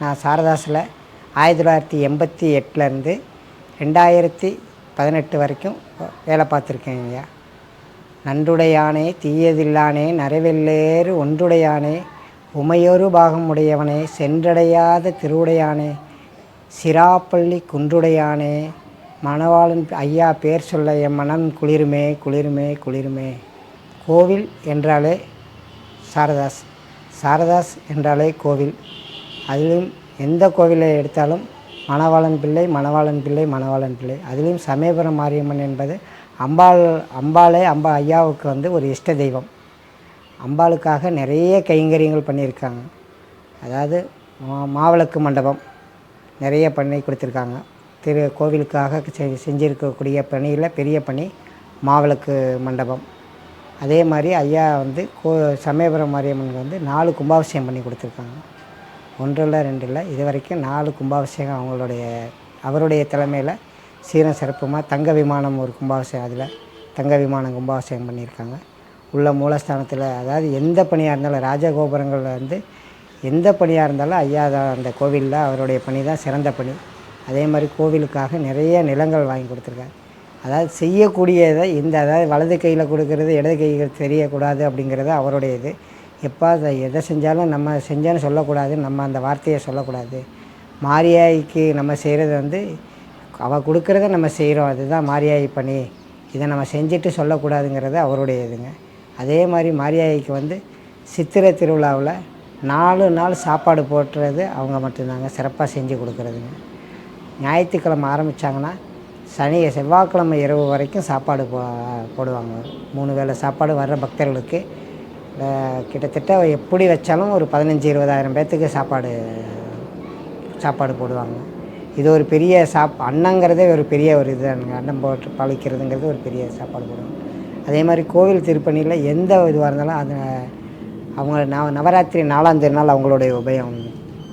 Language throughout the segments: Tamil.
நான் சாரதாஸில் 1988லேருந்து 2018 வரைக்கும் வேலை பார்த்துருக்கேங்க. நன்றுடையானே தீயதில்லானே நரவெல்லேறு ஒன்றுடையானே உமையொரு பாகம் உடையவனே சென்றடையாத திருவுடையானே சிராப்பள்ளி குன்றுடையானே மணவாளன் ஐயா பேர் சொல்ல என் மனம் குளிருமே குளிருமே குளிருமே. கோவில் என்றாலே சாரதாஸ், சாரதாஸ் என்றாலே கோவில். அதிலும் எந்த கோவிலை எடுத்தாலும் மணவாளன் பிள்ளை மணவாளன் பிள்ளை மணவாளன் பிள்ளை. அதிலும் சமயபுரம் மாரியம்மன் என்பது அம்பாளே ஐயாவுக்கு வந்து ஒரு இஷ்ட தெய்வம். அம்பாளுக்காக நிறைய கைங்கரியங்கள் பண்ணியிருக்காங்க. அதாவது மாவிளக்கு மண்டபம் நிறைய பண்ணி கொடுத்துருக்காங்க. கோவிலுக்காக செஞ்சுருக்கக்கூடிய பணியில் பெரிய பணி மாவிளக்கு மண்டபம். அதே மாதிரி ஐயா வந்து சமயபுரம் மாரியம்மனுக்கு வந்து 4 கும்பாபிஷேகம் பண்ணி கொடுத்துருக்காங்க. 1 இல்லை 2 இல்லை, இது வரைக்கும் 4 கும்பாபிஷேகம் அவருடைய தலைமையில் சீரம் சிறப்புமாக தங்க விமானம் ஒரு கும்பாபிஷேகம், அதில் தங்க விமானம் கும்பாபிஷேகம் பண்ணியிருக்காங்க. உள்ள மூலஸ்தானத்தில் அதாவது எந்த பணியாக இருந்தாலும் ராஜகோபுரங்களில் வந்து எந்த பணியாக இருந்தாலும் ஐயா தான் அந்த கோவிலில் அவருடைய பணி தான் சிறந்த பணி. அதே மாதிரி கோவிலுக்காக நிறைய நிலங்கள் வாங்கி கொடுத்துருக்காரு. அதாவது செய்யக்கூடியதை அதாவது வலது கையில் கொடுக்கறது இடது கையில் தெரியக்கூடாது அப்படிங்கிறது அவருடைய இது. எப்போ அதை எதை செஞ்சாலும் நம்ம செஞ்சேன்னு சொல்லக்கூடாது, நம்ம அந்த வார்த்தையை சொல்லக்கூடாது. மாரியாய்க்கு நம்ம செய்கிறது வந்து அவள் கொடுக்குறத நம்ம செய்கிறோம், அதுதான் மாரியாய் பணி. இதை நம்ம செஞ்சுட்டு சொல்லக்கூடாதுங்கிறது அவருடைய இதுங்க. அதே மாதிரி மாரியாய்க்கு வந்து சித்திரை திருவிழாவில் 4 நாள் சாப்பாடு போட்டுறது அவங்க மட்டும்தாங்க சிறப்பாக செஞ்சு கொடுக்குறதுங்க. ஞாயிற்றுக்கிழமை ஆரம்பித்தாங்கன்னா செவ்வாய்க்கிழமை இரவு வரைக்கும் சாப்பாடு போடுவாங்க. 3 வேளை சாப்பாடு வர்ற பக்தர்களுக்கு கிட்டத்தட்ட எப்படி வச்சாலும் ஒரு 15-20 பேர்த்துக்கு சாப்பாடு போடுவாங்க. இது ஒரு பெரிய அன்னங்கிறதே ஒரு பெரிய ஒரு இதுதானுங்க. அன்னம் போட்டு பழிக்கிறதுங்கிறது ஒரு பெரிய சாப்பாடு போடுவாங்க. அதே மாதிரி கோவில் திருப்பணியில் எந்த இதுவாக இருந்தாலும் அது அவங்க நவராத்திரி 4ஆம் திருநாள் அவங்களுடைய உபயம்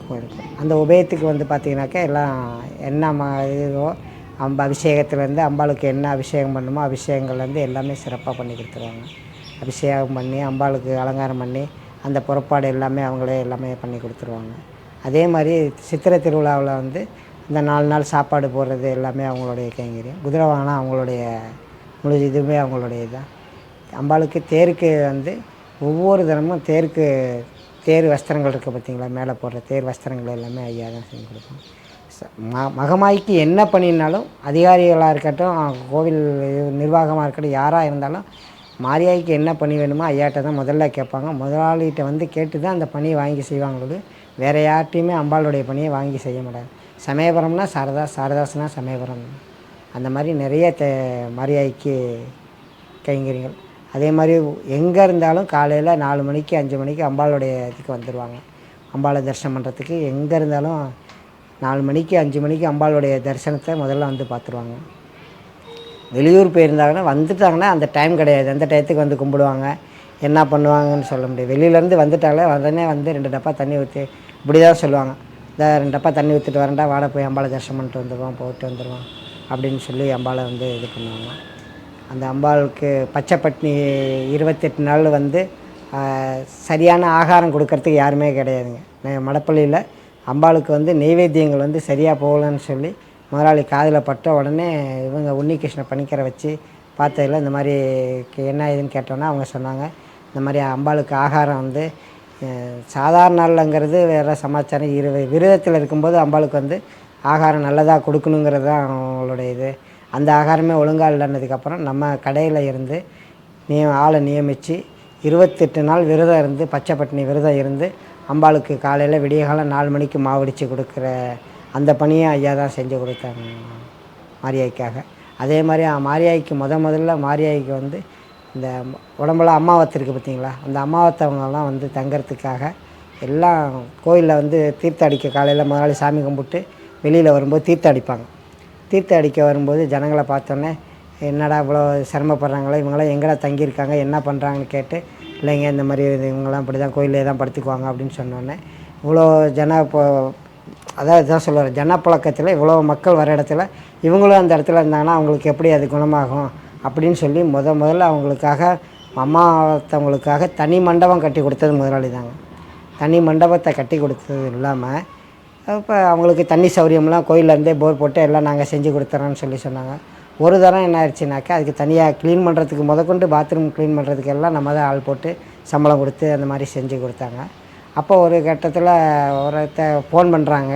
கோயிலுக்கு. அந்த உபயத்துக்கு வந்து பார்த்திங்கனாக்கா எல்லாம் என்ன இதுவோ அபிஷேகத்துலேருந்து அம்பாளுக்கு என்ன அபிஷேகம் பண்ணுமோ அபிஷேகங்கள்லேருந்து எல்லாமே சிறப்பாக பண்ணி கொடுத்துருவாங்க. அபிஷேகம் பண்ணி அம்பாளுக்கு அலங்காரம் பண்ணி அந்த புறப்பாடு எல்லாமே அவங்களே எல்லாமே பண்ணி கொடுத்துருவாங்க. அதே மாதிரி சித்திரை திருவிழாவில் வந்து இந்த 4 நாள் சாப்பாடு போடுறது எல்லாமே அவங்களுடைய கைங்கரியம். குதிரை வாங்கினா அவங்களுடைய முழு இதுவுமே அவங்களுடைய இதுதான். அம்பாளுக்கு தேருக்கு வந்து ஒவ்வொரு தினமும் தேர் வஸ்திரங்கள் இருக்குது பார்த்திங்களா, மேலே போடுற தேர் வஸ்திரங்கள் எல்லாமே ஐயா தான் செஞ்சு கொடுப்போம். மகமாய்க்கு என்ன பண்ணினாலும் அதிகாரிகளாக இருக்கட்டும், கோவில் நிர்வாகமாக இருக்கட்டும், யாராக இருந்தாலும் மாரியாய்க்கு என்ன பணி வேணுமோ ஐயாட்ட தான் முதல்ல கேட்பாங்க. முதலாளிகிட்ட வந்து கேட்டு தான் அந்த பணியை வாங்கி செய்வாங்களோடு வேறு யார்ட்டையுமே அம்பாளுடைய பணியை வாங்கி செய்ய மாட்டாங்க. சமயபுரம்னா சாரதாஸ்னா சமயபுரம். அந்த மாதிரி நிறைய மாரியாய்க்கு கைங்கரியங்கள். அதே மாதிரி எங்கே இருந்தாலும் காலையில் 4 மணிக்கு 5 மணிக்கு அம்பாளுடைய இதுக்கு வந்துடுவாங்க. அம்பாளை தரிசனம் பண்ணுறதுக்கு எங்கே இருந்தாலும் 4 மணிக்கு 5 மணிக்கு அம்பாளுடைய தரிசனத்தை முதல்ல வந்து பார்த்துருவாங்க. வெளியூர் போயிருந்தாங்கன்னா வந்துட்டாங்கன்னா அந்த டைம் கிடையாது, அந்த டயத்துக்கு வந்து கும்பிடுவாங்க. என்ன பண்ணுவாங்கன்னு சொல்ல முடியாது. வெளியிலேருந்து வந்துட்டாலே உடனே வந்து 2 டப்பா தண்ணி ஊற்றி இப்படி தான் சொல்லுவாங்க. இந்த 2 டப்பா தண்ணி ஊற்றிட்டு வரேன்டா, வாட போய் அம்பாளை தரிசனம் பண்ணிட்டு வந்துடுவோம், போட்டு வந்துடுவோம் அப்படின்னு சொல்லி அம்பாளை வந்து இது பண்ணுவாங்க. அந்த அம்பாளுக்கு பச்சை பட்னி 28 நாள் வந்து சரியான ஆகாரம் கொடுக்கறதுக்கு யாருமே கிடையாதுங்க. மடப்பள்ளியில் அம்பாளுக்கு வந்து நெய்வேத்தியங்கள் வந்து சரியாக போகலன்னு சொல்லி முதலாளி காதில் பட்ட உடனே இவங்க உன்னிகிருஷ்ண பணிக்கரை வச்சு பார்த்ததில் இந்த மாதிரி என்ன இதுன்னு கேட்டோன்னா அவங்க சொன்னாங்க, இந்த மாதிரி அம்பாளுக்கு ஆகாரம் வந்து சாதாரண நாள்ங்கிறது வேறு சமாச்சாரம். விரதத்தில் இருக்கும்போது அம்பாளுக்கு வந்து ஆகாரம் நல்லதாக கொடுக்கணுங்கிறது தான் அவங்களுடைய இது. அந்த ஆகாரமே ஒழுங்காக இல்லைன்னதுக்கப்புறம் நம்ம கடையில் இருந்து ஆளை நியமித்து 28 நாள் விரதம் இருந்து பச்சை பட்டினி விரதம் இருந்து அம்பாளுக்கு காலையில் விடிய காலம் 4 மணிக்கு மாவடித்து கொடுக்குற அந்த பணியை ஐயா தான் செஞ்சு கொடுத்தாங்க மாரியாய்க்காக. அதே மாதிரி மாரியாய்க்கு முதல்ல மாரியாய்க்கு வந்து இந்த உடம்புல அமாவாசை இருக்குது பார்த்திங்களா, அந்த அமாவாசைவங்கெல்லாம் வந்து தங்கிறதுக்காக எல்லாம் கோயிலில் வந்து தீர்த்த அடிக்க காலையில் முதலாளி சாமி கும்பிட்டு வெளியில் வரும்போது தீர்த்த அடிப்பாங்க. தீர்த்த அடிக்க வரும்போது ஜனங்களை பார்த்தோன்னே என்னடா இவ்வளோ சிரமப்படுறாங்களே, இவங்களாம் எங்கடா தங்கியிருக்காங்க, என்ன பண்ணுறாங்கன்னு கேட்டு, இல்லைங்க இந்த மாதிரி இவங்கெல்லாம் இப்படி தான் கோயிலே தான் படுத்துக்குவாங்க அப்படின்னு சொன்னோன்னே இவ்வளோ அதாவது இதான் சொல்லுவார், ஜனப்பழக்கத்தில் இவ்வளோ மக்கள் வர இடத்துல இவங்களும் அந்த இடத்துல இருந்தாங்கன்னா அவங்களுக்கு எப்படி அது குணமாகும் அப்படின்னு சொல்லி முதல்ல அவங்களுக்காக அம்மாவத்தவங்களுக்காக தனி மண்டபம் கட்டி கொடுத்தது முதலாளி தாங்க. தனி மண்டபத்தை கட்டி கொடுத்தது இல்லாமல் இப்போ அவங்களுக்கு தண்ணி சௌகரியம்லாம் கோயிலேருந்தே போர் போட்டு எல்லாம் நாங்கள் செஞ்சு கொடுத்துறோன்னு சொன்னாங்க. ஒரு தரம் என்ன ஆயிடுச்சுனாக்கா, அதுக்கு தனியாக க்ளீன் பண்ணுறதுக்கு முதற்கொண்டு பாத்ரூம் க்ளீன் பண்ணுறதுக்கு எல்லாம் நம்ம தான் ஆள் போட்டு சம்பளம் கொடுத்து அந்த மாதிரி செஞ்சு கொடுத்தாங்க. அப்போ ஒரு கட்டத்தில் ஃபோன் பண்ணுறாங்க.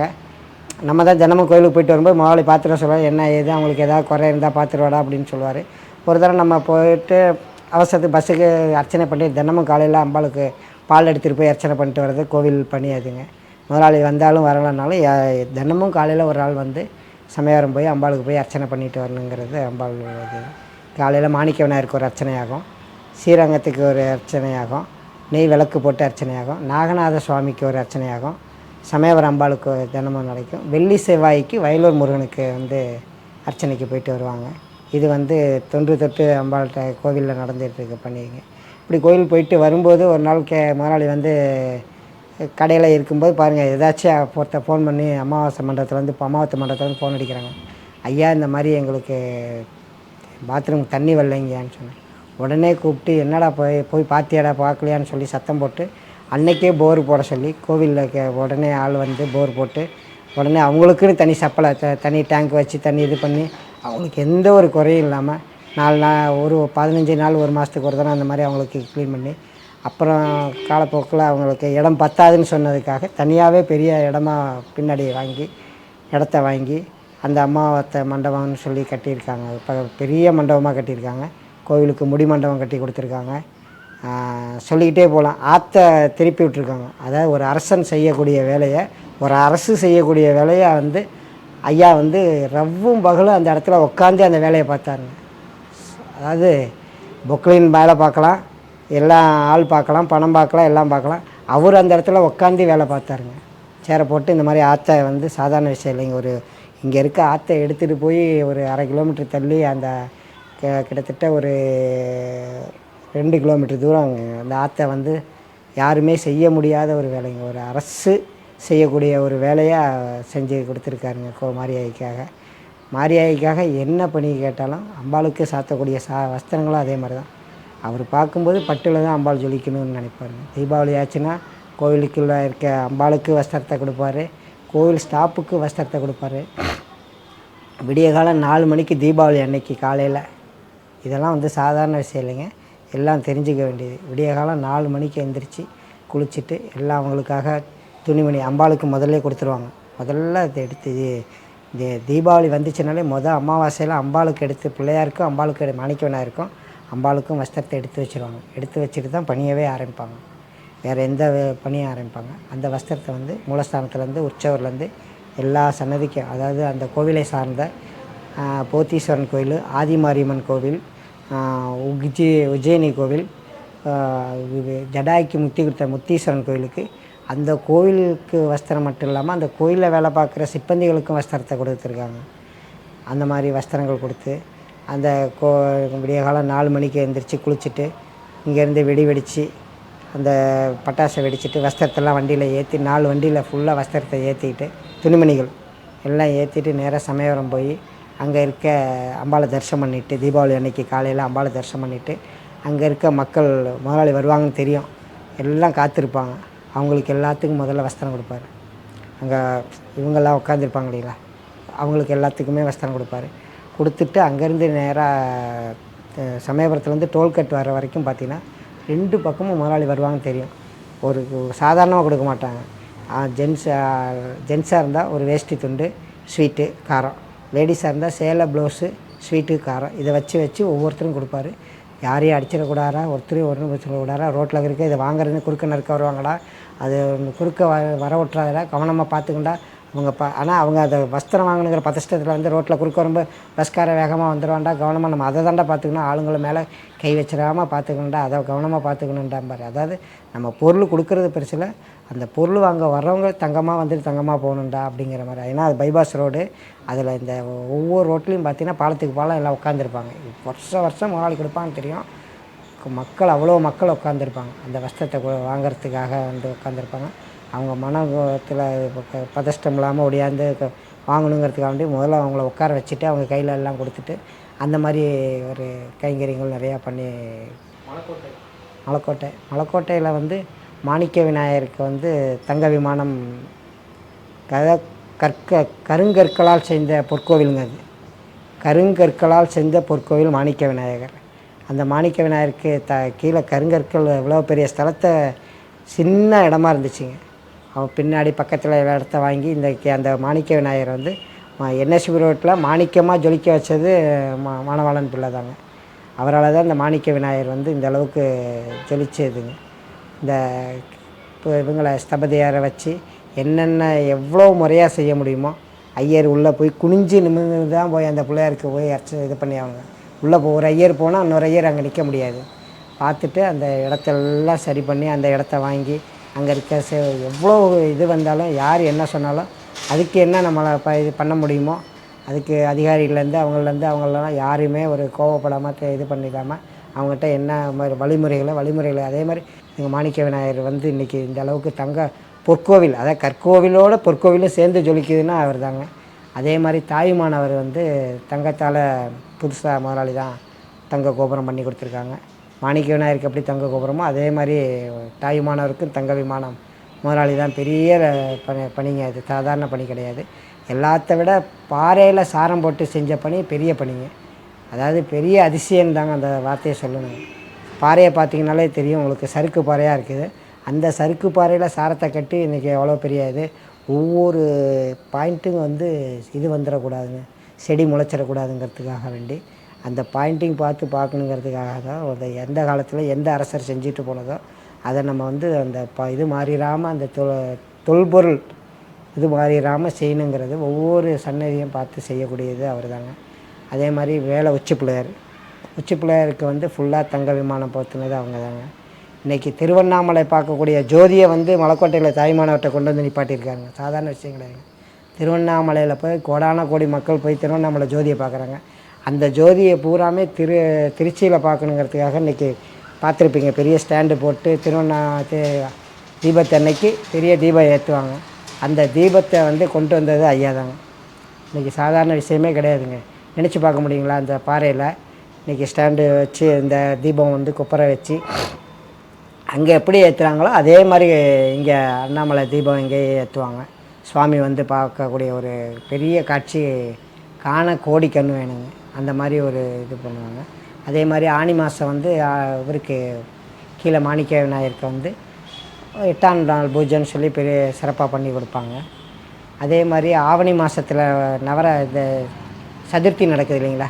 நம்ம தான் தினமும் கோயிலுக்கு போயிட்டு வரும்போது முதலாளி பார்த்துட்டு சொல்லுவார், என்ன ஏது அவங்களுக்கு எதாவது குறை இருந்தால் பார்த்துருவாடா அப்படின்னு சொல்லுவார். ஒரு தடவை நம்ம போயிட்டு அவசரத்துக்கு பஸ்ஸுக்கு அர்ச்சனை பண்ணி தினமும் காலையில் அம்பாளுக்கு பால் எடுத்துகிட்டு போய் அர்ச்சனை பண்ணிட்டு வர்றது கோவில் பணி அதுங்க. முதலாளி வந்தாலும் வரலனாலும் தினமும் காலையில் ஒரு ஆள் வந்து சமயவரம் போய் அம்பாளுக்கு போய் அர்ச்சனை பண்ணிட்டு வரணுங்கிறது அம்பாள் இது. காலையில் மாணிக்க விநாயகருக்கு ஒரு அர்ச்சனையாகும், ஸ்ரீரங்கத்துக்கு ஒரு அர்ச்சனையாகும், நெய் விளக்கு போட்டு அர்ச்சனையாகும், நாகநாத சுவாமிக்கு ஒரு அர்ச்சனையாகும், சமயவரம் அம்பாளுக்கு தினமும் நடக்கும். வெள்ளி செவ்வாய்க்கு வயலூர் முருகனுக்கு வந்து அர்ச்சனைக்கு போயிட்டு வருவாங்க. இது வந்து தொன்று தொட்டு அம்பாள்கிட்ட கோவிலில் நடந்துகிட்ருக்க பண்ணிங்க. இப்படி கோவில் போயிட்டு வரும்போது ஒரு நாள் முதலாளி வந்து கடையில் இருக்கும்போது பாருங்கள், ஏதாச்சும் ஃபோன் பண்ணி அமாவாசை மண்டபத்துலேருந்து அமாவாசை ஃபோன் அடிக்கிறாங்க. ஐயா இந்த மாதிரி எங்களுக்கு பாத்ரூம் தண்ணி வரலைங்கன்னு சொன்னேன். உடனே கூப்பிட்டு என்னடா போய் பார்த்தியாடா பார்க்கலையான்னு சொல்லி சத்தம் போட்டு அன்றைக்கே போர் போட சொல்லி கோவிலில் உடனே ஆள் வந்து போர் போட்டு உடனே அவங்களுக்குன்னு தனி சப்பலை தனி டேங்க் வச்சு தண்ணி இது பண்ணி அவங்களுக்கு எந்த ஒரு குறையும் இல்லாமல் 4 நாள் ஒரு 15 நாள் ஒரு மாதத்துக்கு ஒரு தடவை அந்த மாதிரி அவங்களுக்கு க்ளீன் பண்ணி, அப்புறம் காலப்போக்கில் அவங்களுக்கு இடம் பத்தாதுன்னு சொன்னதுக்காக தனியாகவே பெரிய இடமா பின்னாடி இடத்த வாங்கி அந்த அமாவாசை மண்டபம்னு சொல்லி கட்டியிருக்காங்க. இப்போ பெரிய மண்டபமாக கட்டியிருக்காங்க. கோவிலுக்கு முடி மண்டபம் கட்டி கொடுத்துருக்காங்க. சொல்லிக்கிட்டே போகலாம். ஆற்றை திருப்பி விட்டுருக்காங்க. அதாவது ஒரு அரசன் செய்யக்கூடிய வேலையை, ஒரு அரசு செய்யக்கூடிய வேலையை வந்து ஐயா வந்து ரவ்வும் பகலும் அந்த இடத்துல உட்காந்து அந்த வேலையை பார்த்தாருங்க. அதாவது பொக்லின் வேலை பார்க்கலாம், எல்லாம் ஆள் பார்க்கலாம், பணம் பார்க்கலாம், எல்லாம் பார்க்கலாம். அவர் அந்த இடத்துல உட்காந்து வேலை பார்த்தாருங்க. சேரை போட்டு இந்த மாதிரி ஆற்றை வந்து சாதாரண விஷயம் இல்லைங்க. இங்கே இருக்க ஆற்றை எடுத்துகிட்டு போய் ஒரு 1/2 கிலோமீட்டர் தள்ளி அந்த கிட்டத்தட்ட ஒரு 2 கிலோமீட்டர் தூரம் அந்த ஆற்றை வந்து யாருமே செய்ய முடியாத ஒரு வேலைங்க. ஒரு அரசு செய்யக்கூடிய ஒரு வேலையாக செஞ்சு கொடுத்துருக்காருங்க மாரியாய்க்காக என்ன பணி கேட்டாலும் அம்பாளுக்கு சாத்தக்கூடிய வஸ்திரங்களும் அதே மாதிரி தான். அவர் பார்க்கும்போது பட்டில் தான் அம்பாள் ஜொலிக்கணும்னு நினைப்பாருங்க. தீபாவளி ஆச்சுன்னா கோவிலுக்குள்ளே இருக்க அம்பாளுக்கு வஸ்திரத்தை கொடுப்பாரு, கோவில் ஸ்டாப்புக்கு வஸ்திரத்தை கொடுப்பாரு. விடிய காலம் 4 மணிக்கு தீபாவளி அன்னைக்கு காலையில், இதெல்லாம் வந்து சாதாரண விஷயம் இல்லைங்க, எல்லாம் தெரிஞ்சுக்க வேண்டியது. விடிய காலம் 4 மணிக்கு எழுந்திரிச்சு குளிச்சுட்டு எல்லாம் அவங்களுக்காக துணிமணி அம்பாளுக்கு முதல்ல கொடுத்துருவாங்க. முதல்ல அதை எடுத்து தீபாவளி வந்துச்சுனாலே அமாவாசையில் அம்பாளுக்கு எடுத்து பிள்ளையாருக்கும் அம்பாளுக்கு மாணிக்க விநாயகருக்கும் அம்பாளுக்கும் வஸ்திரத்தை எடுத்து வச்சுருவாங்க. எடுத்து வச்சுட்டு தான் பணியவே ஆரம்பிப்பாங்க. வேறு எந்த பணியும் ஆரம்பிப்பாங்க. அந்த வஸ்திரத்தை வந்து மூலஸ்தானத்துலேருந்து உற்சவர்லேருந்து எல்லா சன்னதிக்கும், அதாவது அந்த கோவிலை சார்ந்த போத்தீஸ்வரன் கோவில், ஆதிமாரியம்மன் கோவில், உஜ்ஜயினி கோவில், ஜடாய்க்கு முக்தி கொடுத்த முத்தீஸ்வரன் கோவிலுக்கு, அந்த கோவிலுக்கு வஸ்திரம் மட்டும் இல்லாமல் அந்த கோயிலில் வேலை பார்க்குற சிப்பந்திகளுக்கும் வஸ்திரத்தை கொடுத்துருக்காங்க. அந்த மாதிரி வஸ்திரங்கள் கொடுத்து அந்த விடிய காலம் 4 மணிக்கு எழுந்திரிச்சு குளிச்சுட்டு இங்கேருந்து வெடித்து அந்த பட்டாசை வெடிச்சிட்டு வஸ்திரத்தெல்லாம் வண்டியில் ஏற்றி 4 வண்டியில் ஃபுல்லாக வஸ்திரத்தை ஏற்றிக்கிட்டு துணிமணிகள் எல்லாம் ஏற்றிட்டு நேராக சமயவரம் போய் அங்கே இருக்க அம்பாளை தரிசனம் பண்ணிவிட்டு, தீபாவளி அன்னைக்கு காலையில் அம்பாளை தரிசனம் பண்ணிவிட்டு, அங்கே இருக்க மக்கள் முதலாளி வருவாங்கன்னு தெரியும், எல்லாம் காத்திருப்பாங்க. அவங்களுக்கு எல்லாத்துக்கும் முதல்ல வஸ்திரம் கொடுப்பாரு. அங்கே இவங்கெல்லாம் உட்காந்துருப்பாங்க இல்லைங்களா, அவங்களுக்கு எல்லாத்துக்குமே வஸ்திரம் கொடுப்பாரு. கொடுத்துட்டு அங்கேருந்து நேராக சமயபுரத்துலேருந்து டோல்கட் வர வரைக்கும் பார்த்திங்கன்னா 2 பக்கமும் முதலாளி வருவாங்கன்னு தெரியும். ஒரு சாதாரணமாக கொடுக்க மாட்டாங்க. ஜென்ஸாக இருந்தால் ஒரு வேஷ்டி துண்டு, ஸ்வீட்டு, காரம். லேடிஸாக இருந்தால் சேலை, ப்ளவுஸு, ஸ்வீட்டு, காரம். இதை வச்சு ஒவ்வொருத்தரும் கொடுப்பாரு. யாரையும் அடிச்சிடக்கூடாதா, ஒருத்தரையும் ஒன்றும் வச்சுக்கூடாதா, ரோட்டில் இருக்க இதை வாங்குறதுன்னு குறுக்க நறுக்க வருவாங்களா, அது குறுக்க வர விட்டுறாதா, கவனமாக பார்த்துக்கண்டா அவங்க ஆனால் அவங்க அதை வஸ்திரம் வாங்கணுங்கிற பதஷ்டத்தில் வந்து ரோட்டில் குறுக்க வரும்போது பஸ்கார வேகமாக வந்துடுவாண்டா, கவனமாக நம்ம அதை தாண்டா பார்த்துக்கணும், ஆளுங்களை மேலே கை வச்சிடாமல் பார்த்துக்கணுண்டா, அதை கவனமாக பார்த்துக்கணுன்றாம்பாரு. அதாவது நம்ம பொருள் கொடுக்குறது பெருசில், அந்த பொருள் வாங்க வர்றவங்க தங்கமாக வந்துட்டு தங்கமாக போகணுண்டா அப்படிங்கிற மாதிரி. ஏன்னா அது பைபாஸ் ரோடு, அதில் இந்த ஒவ்வொரு ரோட்லேயும் பார்த்திங்கன்னா பாலத்துக்கு பாலம் எல்லாம் உட்காந்துருப்பாங்க. வருஷம் முதலாளி கொடுப்பான்னு தெரியும். மக்கள் அவ்வளோ மக்கள் உட்காந்துருப்பாங்க. அந்த வஸ்திரத்தை வாங்கிறதுக்காக வந்து உட்காந்துருப்பாங்க. அவங்க மனத்தில் பதஷ்டம் இல்லாமல் ஒடியாந்து வாங்கணுங்கிறதுக்காண்டி முதல்ல அவங்கள உட்கார வச்சுட்டு அவங்க கையில் எல்லாம் கொடுத்துட்டு அந்த மாதிரி ஒரு கைங்கரியங்கள் நிறையா பண்ணி. மலைக்கோட்டையில் வந்து மாணிக்க விநாயகருக்கு வந்து தங்க விமானம் கத கருங்கற்களால் செய்த பொற்கோவிலுங்க அது. கருங்கற்களால் செஞ்ச பொற்கோவில் மாணிக்க விநாயகர். அந்த மாணிக்க விநாயகருக்கு கீழே கருங்கற்கள் இவ்வளோ பெரிய ஸ்தலத்தை சின்ன இடமா இருந்துச்சுங்க. அவன் பின்னாடி பக்கத்தில் இடத்த வாங்கி அந்த மாணிக்க விநாயகர் வந்து என்எஸ்பி ரோட்டில் மாணிக்கமாக ஜொலிக்க வச்சது மணவாளன் பிள்ளை தாங்க. அவரால் தான் இந்த மாணிக்க விநாயகர் வந்து இந்த அளவுக்கு ஜொலிச்சதுங்க. இந்த இப்போ இவங்களை ஸ்தபதியாரை வச்சு என்னென்ன எவ்வளோ முறையாக செய்ய முடியுமோ ஐயர் உள்ளே போய் குனிஞ்சு நிமிர்ந்து தான் போய் அந்த பிள்ளையாருக்கு போய் இது பண்ணி ஆகணுங்க. உள்ளே ஒரு ஐயர் போனால் இன்னொரு ஐயர் அங்கே நிற்க முடியாது. பார்த்துட்டு அந்த இடத்தெல்லாம் சரி பண்ணி அந்த இடத்த வாங்கி அங்கே இருக்க எவ்வளோ இது வந்தாலும் யார் என்ன சொன்னாலும் அதுக்கு என்ன நம்மளை இது பண்ண முடியுமோ அதுக்கு அதிகாரிகள்லேருந்து அவங்களெல்லாம் யாரையுமே ஒரு கோவப்படாமல் இது பண்ணிடாமல் அவங்ககிட்ட என்ன மாதிரி வழிமுறைகளை அதே மாதிரி எங்கள் மாணிக்க விநாயகர் வந்து இன்றைக்கி இந்த அளவுக்கு பொற்கோவில், அதாவது கற்கோவிலோட பொற்கோவிலும் சேர்ந்து ஜொலிக்குதுன்னா அவர் தாங்க. அதே மாதிரி தாயுமானவர் வந்து தங்கத்தால் புதுசாக முதலாளி தான் தங்க கோபுரம் பண்ணி கொடுத்துருக்காங்க. மாணிக்க விநாயகருக்கு எப்படி தங்க கோபுரமோ அதே மாதிரி தாயுமானவருக்கும் தங்க விமானம் முதலாளி தான். பெரிய பணிங்க, அது சாதாரண பணி கிடையாது. எல்லாத்த விட பாறையில் சாரம் போட்டு செஞ்ச பணி பெரிய பணிங்க. அதாவது பெரிய அதிசயம் தாங்க அந்த வார்த்தையை சொல்லணுங்க. பாறையை பார்த்திங்கனாலே தெரியும் உங்களுக்கு, சறுக்கு பாறையாக இருக்குது. அந்த சறுக்கு பாறையில் சாரத்தை கட்டி இன்றைக்கி எவ்வளோ பெரிய இது. ஒவ்வொரு பாயிண்ட்டும் வந்து இது வந்துடக்கூடாதுங்க, செடி முளைச்சிடக்கூடாதுங்கிறதுக்காக வேண்டி அந்த பாயிண்டிங் பார்க்கணுங்கிறதுக்காக தான் எந்த காலத்தில் எந்த அரசர் செஞ்சுட்டு போனதோ அதை நம்ம வந்து அந்த இது மாறிடாமல் அந்த தொல்பொருள் இது மாறிடாமல் செய்யணுங்கிறது ஒவ்வொரு சன்னதியும் பார்த்து செய்யக்கூடியது அவர் தாங்க. அதே மாதிரி வேலை உச்சி பிள்ளையாருக்கு வந்து ஃபுல்லாக தங்க விமானம் போத்துனது அவங்க தாங்க. இன்றைக்கி திருவண்ணாமலை பார்க்கக்கூடிய ஜோதியை வந்து மலைக்கோட்டையில் தாய்மானவர்கிட்ட கொண்டு வந்து நிப்பாட்டியிருக்காங்க. சாதாரண விஷயம் கிடையாது. திருவண்ணாமலையில் போய் கோடி மக்கள் போய் திருவண்ணாமலை ஜோதியை பார்க்குறாங்க. அந்த ஜோதியை பூராமே திருச்சியில் பார்க்கணுங்கிறதுக்காக இன்றைக்கி பார்த்துருப்பீங்க, பெரிய ஸ்டாண்டு போட்டு தீபத்தை அன்னைக்கு பெரிய தீபம் ஏற்றுவாங்க. அந்த தீபத்தை வந்து கொண்டு வந்தது ஐயா தாங்க. இன்றைக்கி சாதாரண விஷயமே கிடையாதுங்க. நினச்சி பார்க்க முடியுங்களா? அந்த பாறையில் இன்றைக்கி ஸ்டாண்டு வச்சு இந்த தீபம் வந்து கொப்பரை வச்சு அங்கே எப்படி ஏற்றுறாங்களோ அதே மாதிரி இங்கே அண்ணாமலை தீபம் இங்கேயே ஏற்றுவாங்க. சுவாமி வந்து பார்க்கக்கூடிய ஒரு பெரிய காட்சி, காண கோடி கண் வேணுங்க. அந்த மாதிரி ஒரு இது பண்ணுவாங்க. அதே மாதிரி ஆனி மாதம் வந்து இவருக்கு கீழே மாணிக்க விநாயகருக்கு வந்து 8ஆம் நாள் பூஜைன்னு சொல்லி பெரிய சிறப்பாக பண்ணி கொடுப்பாங்க. அதே மாதிரி ஆவணி மாதத்தில் இந்த சதுர்த்தி நடக்குது இல்லைங்களா,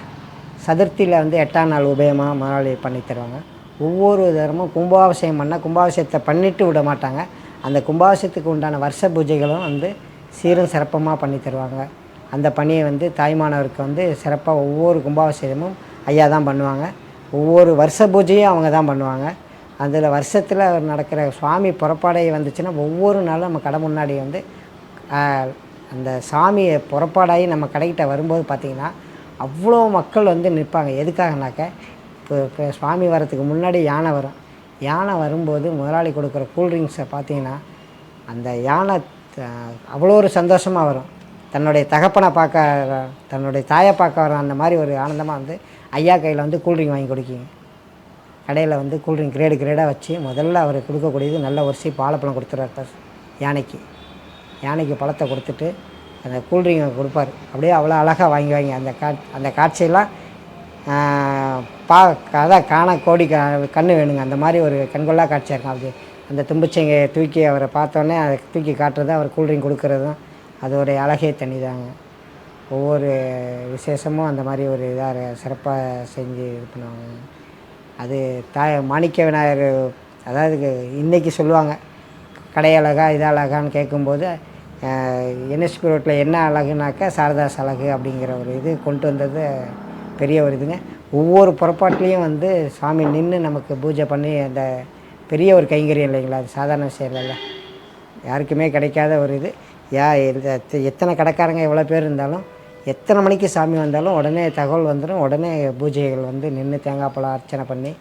சதுர்த்தியில் வந்து 8ஆம் நாள் உபயமாக முதலாளி பண்ணி தருவாங்க. ஒவ்வொரு தரமும் கும்பாபிஷேகம் பண்ணால் கும்பாபிஷேகத்தை பண்ணிவிட்டு விட மாட்டாங்க. அந்த கும்பாபிஷேகத்துக்கு உண்டான வருஷ பூஜைகளும் வந்து சீரும் சிறப்பமாக பண்ணி தருவாங்க. அந்த பணியை வந்து தாய்மானவருக்கு வந்து சிறப்பாக ஒவ்வொரு கும்பாபிஷேகமும் ஐயா தான் பண்ணுவாங்க. ஒவ்வொரு வருஷ பூஜையும் அவங்க தான் பண்ணுவாங்க. அதில் வருஷத்தில் நடக்கிற சுவாமி புறப்பாடை வந்துச்சுன்னா ஒவ்வொரு நாளும் நம்ம கடை முன்னாடி வந்து அந்த சாமியை புறப்பாடாகி நம்ம கடைக்கிட்ட வரும்போது பார்த்திங்கன்னா அவ்வளோ மக்கள் வந்து நிற்பாங்க. எதுக்காகனாக்க இப்போ சுவாமி வரத்துக்கு முன்னாடி யானை வரும். யானை வரும்போது முதலாளி கொடுக்குற கூல்ட்ரிங்க்ஸை பார்த்திங்கன்னா அந்த யானை அவ்வளோ ஒரு சந்தோஷமாக வரும். தன்னுடைய தகப்பனை பார்க்க, தன்னுடைய தாயை பார்க்க வரும். அந்த மாதிரி ஒரு ஆனந்தமாக வந்து ஐயா கையில் வந்து கூல்ட்ரிங்க் வாங்கி கொடுக்கிங்க. கடையில் வந்து கூல்ட்ரிங்க் கிரேடாக வச்சு முதல்ல அவர் கொடுக்கக்கூடியது நல்ல ஒரு சீப் வாழைப்பழம் கொடுத்துருவார் யானைக்கு பழத்தை கொடுத்துட்டு அந்த கூல்ட்ரிங்கை கொடுப்பார். அப்படியே அவ்வளோ அழகாக வாங்கி அந்த காட்சியெல்லாம் அதான் காண கோடி கண்ணு வேணுங்க. அந்த மாதிரி ஒரு கண்கொள்ளா காட்சியாக இருக்கும். அது அந்த தும்பிச்சைங்க தூக்கி அவரை பார்த்தோன்னே அதை தூக்கி காட்டுறது, அவர் கூல்ட்ரிங்க் கொடுக்குறதும் அதோடைய அழகே தனி தாங்க. ஒவ்வொரு விசேஷமும் அந்த மாதிரி ஒரு இதாக சிறப்பாக செஞ்சு இது பண்ணுவாங்க. அது மாணிக்க விநாயகர், அதாவது இன்றைக்கி சொல்லுவாங்க கடை அழகா இது அழகான்னு கேட்கும்போது யுனெஸ்கோ ரோட்டில் என்ன அழகுனாக்கா சாரதாஸ் அழகு அப்படிங்கிற ஒரு இது கொண்டு வந்தது பெரிய ஒரு இதுங்க. ஒவ்வொரு புறப்பாட்லேயும் வந்து சாமி நின்று நமக்கு பூஜை பண்ணி அந்த பெரிய ஒரு கைங்கரியம் இல்லைங்களா, அது சாதாரண விஷயம் இல்லைல்ல, யாருக்குமே கிடைக்காத ஒரு இது. எத்தனை கடைக்காரங்க எவ்வளோ பேர் இருந்தாலும் எத்தனை மணிக்கு சாமி வந்தாலும் உடனே தகவல் வந்துடும். உடனே பூஜைகள் வந்து நின்று தேங்காய் பழம் அர்ச்சனை பண்ணி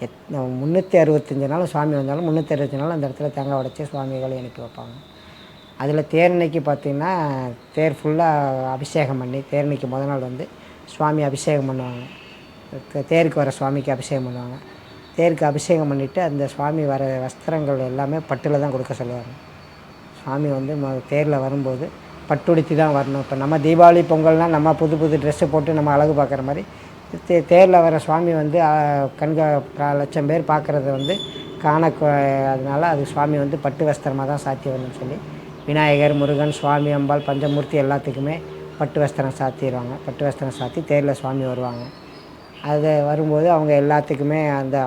365 நாளும் சுவாமி வந்தாலும் 365 நாளும் அந்த இடத்துல தேங்காய் உடைச்சி சுவாமிகளை அனுப்பி வைப்பாங்க. அதில் தேர்னைக்கு பார்த்திங்கன்னா தேர் ஃபுல்லாக அபிஷேகம் பண்ணி, தேர்னைக்கு முதல் நாள் வந்து சுவாமி அபிஷேகம் பண்ணுவாங்க. தேருக்கு வர சுவாமிக்கு அபிஷேகம் பண்ணுவாங்க. தேருக்கு அபிஷேகம் பண்ணிவிட்டு அந்த சுவாமி வர வஸ்திரங்கள் எல்லாமே பட்டில் தான் கொடுக்க சொல்லுவாங்க. சுவாமி வந்து தேரில் வரும்போது பட்டுடுத்தி தான் வரணும். இப்போ நம்ம தீபாவளி பொங்கல்னால் நம்ம புது புது ட்ரெஸ்ஸு போட்டு நம்ம அழகு பார்க்குற மாதிரி தேரில் வர சுவாமி வந்து லட்சம் பேர் பார்க்குறத வந்து அதனால் அது சுவாமி வந்து பட்டு வஸ்திரமாக தான் சாத்தி வரணும்னு சொல்லி விநாயகர், முருகன், சுவாமி, அம்பாள், பஞ்சமூர்த்தி எல்லாத்துக்குமே பட்டு வஸ்திரம் சாத்திடுவாங்க. பட்டு வஸ்திரம் சாத்தி தேரில் சுவாமி வருவாங்க. அது வரும்போது அவங்க எல்லாத்துக்குமே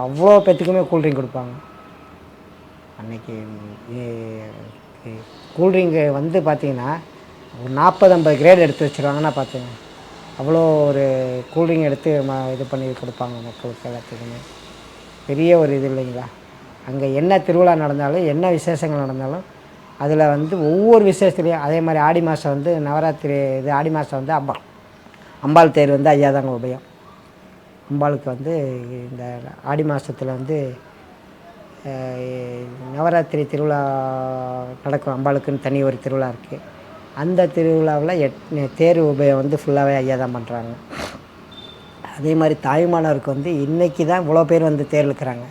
அவ்வளோ பேத்துக்குமே கூல்ட்ரிங்க் கொடுப்பாங்க. அன்றைக்கி கூல்ட்ரிங்கு வந்து பார்த்திங்கன்னா ஒரு 40-50 கிரேட் எடுத்து வச்சுருவாங்கன்னா பார்த்துங்க. அவ்வளோ ஒரு கூல்ட்ரிங்க் எடுத்து இது பண்ணி கொடுப்பாங்க மக்களுக்கு எல்லாத்துக்குமே. பெரிய ஒரு இது இல்லைங்களா. அங்கே என்ன திருவிழா நடந்தாலும் என்ன விசேஷங்கள் நடந்தாலும் அதில் வந்து ஒவ்வொரு விசேஷத்துலேயும் அதே மாதிரி ஆடி மாதம் வந்து நவராத்திரி ஆடி மாதம் வந்து அம்பாள் தேர் வந்து ஐயா தாங்க உபயம். அம்பாளுக்கு வந்து இந்த ஆடி மாதத்தில் வந்து நவராத்திரி திருவிழா நடக்கும். அம்பாளுக்குன்னு தனி ஒரு திருவிழா இருக்குது. அந்த திருவிழாவில் தேர் உபயம் வந்து ஃபுல்லாகவே ஐயா தான் பண்ணுறாங்க. அதே மாதிரி தாய்மானவருக்கு வந்து இன்றைக்கி தான் இவ்வளோ பேர் வந்து தேர் இழுக்கிறாங்க.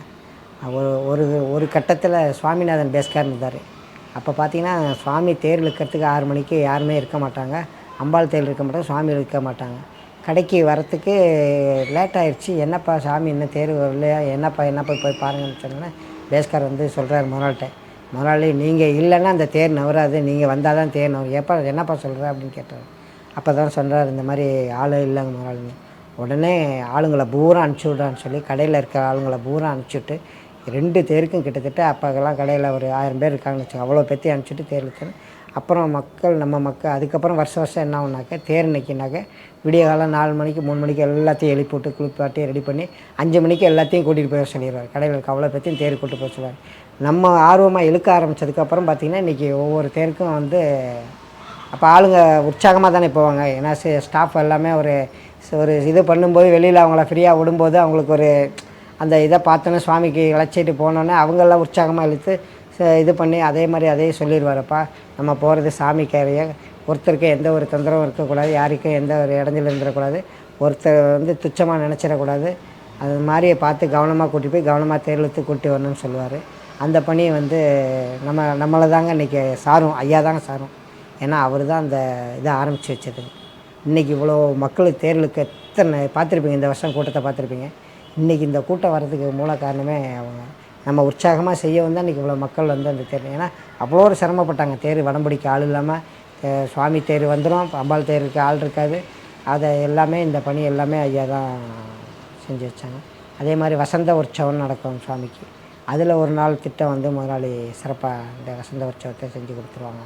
ஒரு ஒரு கட்டத்தில் சுவாமிநாதன் பேஸ்கார் இருந்தார். அப்போ பார்த்திங்கன்னா சுவாமி தேர் இழுக்கிறதுக்கு 6 மணிக்கு யாருமே இருக்க மாட்டாங்க. அம்பாள் தேர் இருக்க மாட்டாங்க, சுவாமி இருக்க மாட்டாங்க. கடைக்கு வரத்துக்கு லேட் ஆகிடுச்சு. என்னப்பா சாமி இன்னும் தேர் வரலையா, என்னப்பா போய் பாருங்கன்னு சொன்னோன்னே பேஸ்கார் வந்து சொல்கிறார் முதலாளி நீங்கள் இல்லைன்னா அந்த தேர் நவராது, நீங்கள் வந்தால் தான் தேர் நவரும். என்னப்பா சொல்கிற அப்படின்னு கேட்டார். அப்போ தான் சொல்கிறார், இந்த மாதிரி ஆள் இல்லைங்க முதலாளி. உடனே ஆளுங்களை பூரா அனுப்பிச்சி விட்றான்னு சொல்லி கடையில் இருக்கிற ஆளுங்களை பூரா அனுப்பிச்சிவிட்டு 2 தேருக்கும் கிட்டத்தட்ட அப்போக்கெல்லாம் கடையில் ஒரு 1000 பேர் இருக்காங்கன்னு வச்சுக்கோங்க. அவ்வளோ பேர்த்தையும் அனுப்பிச்சிட்டு தேர் இழுத்தேன். அப்புறம் நம்ம மக்கள் அதுக்கப்புறம் வருஷம் என்ன ஆகுனாக்க தேர் நிற்கினாக்க விடிய காலம் 4 மணிக்கு 3 மணிக்கு எல்லாத்தையும் எழுப்பி விட்டு குளிப்பாட்டி ரெடி பண்ணி 5 மணிக்கு எல்லாத்தையும் கூட்டிகிட்டு போய் சொல்லிடுவார். கடையில் இருக்க அவ்வளோ பேர்த்தையும் தேர் கூட்டு போய் சொல்லுவார். நம்ம ஆர்வமாக இழுக்க ஆரம்பித்ததுக்கப்புறம் பார்த்திங்கன்னா இன்றைக்கி ஒவ்வொரு தேருக்கும் வந்து அப்போ ஆளுங்க உற்சாகமாக தானே போவாங்க. ஏன்னா ஸ்டாஃப் எல்லாமே ஒரு இது பண்ணும்போது வெளியில் அவங்கள ஃப்ரீயாக விடும்போது அவங்களுக்கு ஒரு அந்த இதை பார்த்தோன்னே சுவாமிக்கு இழைச்சிட்டு போனோன்னே அவங்கெல்லாம் உற்சாகமாக இழுத்து இது பண்ணி அதே மாதிரி அதையே சொல்லிடுவாரப்பா, நம்ம போகிறது சாமிக்காரைய ஒருத்தருக்கு எந்த ஒரு தொந்தரவும் இருக்கக்கூடாது, யாருக்கும் எந்த ஒரு இடைஞ்சலும் இருந்துடக்கூடாது, ஒருத்தர் வந்து துச்சமாக நினச்சிடக்கூடாது, அது மாதிரியே பார்த்து கவனமாக கூட்டி போய் கவனமாக தேர்லெடுத்து கூட்டி வரணும்னு சொல்லுவார். அந்த பணியை வந்து நம்மளை தாங்க இன்றைக்கி சாரும், ஐயா தாங்க சாரும். ஏன்னா அவர் தான் அந்த இதை ஆரம்பித்து வச்சது. இன்றைக்கி இவ்வளோ மக்களுக்கு தேர்லுக்கு எத்தனை பார்த்துருப்பீங்க, இந்த வருஷம் கூட்டத்தை பார்த்துருப்பீங்க. இன்றைக்கி இந்த கூட்டம் வர்றதுக்கு மூல காரணமே அவங்க நம்ம உற்சாகமாக செய்ய வந்தால் இன்றைக்கி இவ்வளோ மக்கள் வந்து அந்த தேர், ஏன்னா அவ்வளோ ஒரு சிரமப்பட்டாங்க. தேர் வடம்பிடிக்க ஆள் இல்லாமல் சுவாமி தேர் வந்துடும், அம்பாள் தேருக்கு ஆள் இருக்காது. அதை எல்லாமே இந்த பணி எல்லாமே ஐயா தான் செஞ்சு வச்சாங்க. அதே மாதிரி வசந்த உற்சவம் நடக்கும் சுவாமிக்கு. அதில் ஒரு நாள் திட்டம் வந்து முதலாளி சிறப்பாக இந்த வசந்த உற்சவத்தை செஞ்சு கொடுத்துருவாங்க.